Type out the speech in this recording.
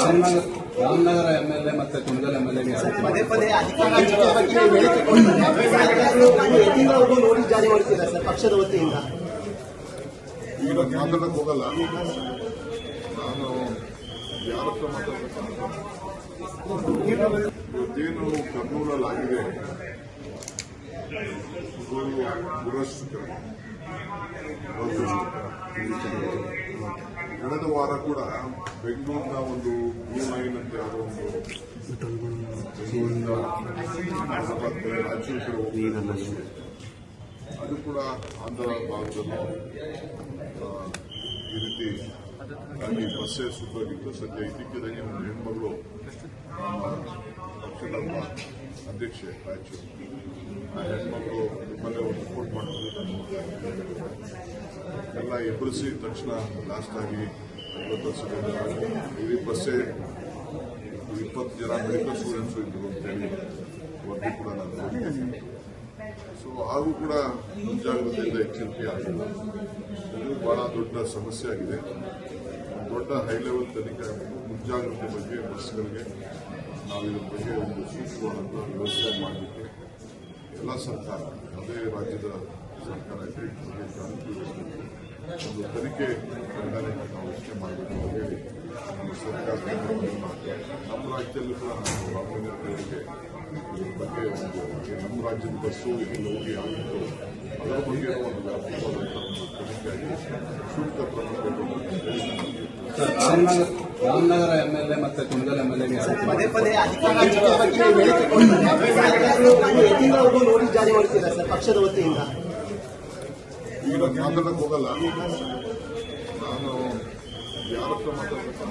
Ramanagara MLA ಮತ್ತೆ Kunigal MLA ಪದೇ ಪದೇ ಅಧಿಕಾರ ಬಗ್ಗೆ ಹೇಳಿಕೆ ಕೊಡ್ತಾರೆ. ನೋಟಿಸ್ ಜಾರಿ ಮಾಡ್ತೀರಾ ಸರ್ ಪಕ್ಷದ ವತಿಯಿಂದ? ಈಗ ಮಾತಾಡಕ್ಕೆ ಹೋಗಲ್ಲ. ನಾನು ಯಾರ ಹತ್ರ ಮಾತಾಡಬೇಕು? ಇವತ್ತೇನು ಕರ್ನೂಲಲ್ಲಿ ಆಗಿದೆ ದುರದೃಷ್ಟಕರ. ಕಳೆದ ವಾರ ಕೂಡ ಬೆಂಗಳೂರಿನ ಒಂದು ಲೈನ್ ಅಂತ ಯಾವುದೋ ಒಂದು ರಾಯಚೂರು ಕಡೆ ಅದು ಕೂಡ ಆಂಧ್ರ ಭಾಗದಲ್ಲಿ ಈ ರೀತಿ ಅಲ್ಲಿ ಬಸ್ಸೇ ಸುತ್ತೋಗಿತ್ತು. ಸದ್ಯ ಇದ್ದಕ್ಕಿದ್ದಂಗೆ ಒಂದು ಹೆಣ್ಮಗಳು ಪಕ್ಷದ ಅಧ್ಯಕ್ಷೆ ರಾಯಚೂರು ಆ ಹೆಣ್ಮಗಳು ನಿಮ್ಮಲ್ಲೇ ಒಂದು ರಿಪೋರ್ಟ್ ಮಾಡೋದು ಎಲ್ಲ ಎಬ್ಬರಿಸಿ ತಕ್ಷಣ ಲಾಸ್ಟ್ ಆಗಿ 50 ಇಡೀ ಬಸ್ಸೇ 20 ಜನ ಮೆಡಿಕಲ್ ಸ್ಟೂಡೆಂಟ್ಸು ಇದ್ದರು ಅಂತೇಳಿ ವರದಿ ಕೂಡ ನಾನು ನೋಡಿದ್ದೇನೆ. ಸೊ ಹಾಗೂ ಕೂಡ ಮುಂಜಾಗ್ರತೆಯಿಂದ ಎಚ್ಚರಿಕೆ ಆಗಿದೆ. ಇದು ಬಹಳ ದೊಡ್ಡ ಸಮಸ್ಯೆ ಆಗಿದೆ. ದೊಡ್ಡ ಹೈ ಲೆವೆಲ್ ತನಿಖೆ ಆಗಬೇಕು. ಮುಂಜಾಗ್ರತೆ ಬಗ್ಗೆ ಬಸ್ಗಳಿಗೆ ನಾವು ಇದ್ರ ಬಗ್ಗೆ ಒಂದು ಸೂಕ್ಷ್ಮವಾದಂಥ ವ್ಯವಸ್ಥೆ ಮಾಡಲಿಕ್ಕೆ ಎಲ್ಲ ಸರ್ಕಾರ, ಅದೇ ರಾಜ್ಯದ ಸರ್ಕಾರ ಇದೆ, ಒಂದು ತನಿಖೆ ತಂಡವನ್ನು ನಾವು ರಚನೆ ಮಾಡಬೇಕು ಅಂತ ಹೇಳಿ ನಮ್ಮ ಸರ್ಕಾರ ನಮ್ಮ ರಾಜ್ಯದಲ್ಲೂ ಕೂಡ ನಾವು ರಾಮನಗರಗಳಿಗೆ ಇದ್ರ ಬಗ್ಗೆ ಒಂದು ನಮ್ಮ ರಾಜ್ಯದ ಬಸ್ಸು ಇಲ್ಲಿ ಹೋಗಿ ಆಗಿತ್ತು ಅದರ ಬಗ್ಗೆ ಒಂದು ವ್ಯಾಪಕವಾದಂಥ ಒಂದು ತನಿಖೆಯಾಗಿ ಸೂಕ್ತ ಕ್ರಮ ರಾಮನಗರ ಎಂಎಲ್ಎ ಮತ್ತೆ ಕುಣಗಲ್ ಎಂಎಲ್ಎ ಪದೇ ಪದೇ ಅಧಿಕಾರ ಬಗ್ಗೆ ಹೇಳಿಕೆ ಕೊಡ್ತಾರೆ. ನೋಟಿಸ್ ಜಾರಿ ಮಾಡ್ತೀರಾ ಸರ್ ಪಕ್ಷದ ವತಿಯಿಂದ? ಈಗ ಮಾತಾಡಕ್ಕೆ ಹೋಗಲ್ಲ. ನಾನು ಯಾರ ಹತ್ರ ಮಾತಾಡಬೇಕು?